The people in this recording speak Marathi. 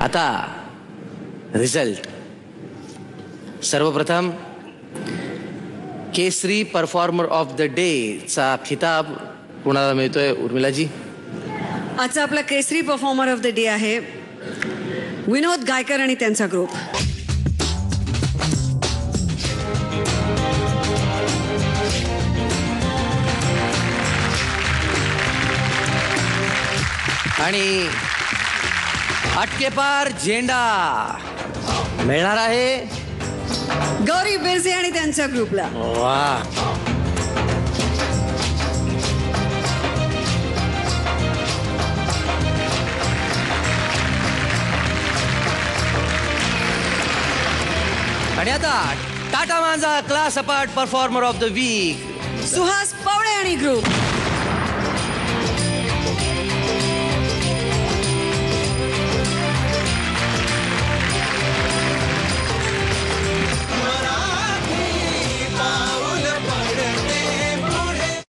आता रिझल्ट. सर्वप्रथम केसरी परफॉर्मर ऑफ द डे चा खिताब कुणाला मिळतोय? उर्मिलाजी. आजचा आपला केसरी परफॉर्मर ऑफ द डे आहे विनोद गायकर आणि त्यांचा ग्रुप. आणि अटकेपार झेंडा मिळणार आहे गौरी बिरजे आणि त्यांच्या ग्रुपला. वा. आणि आता टाटा मांजा class apart performer of the week Suhas Pawale आणि ग्रुप.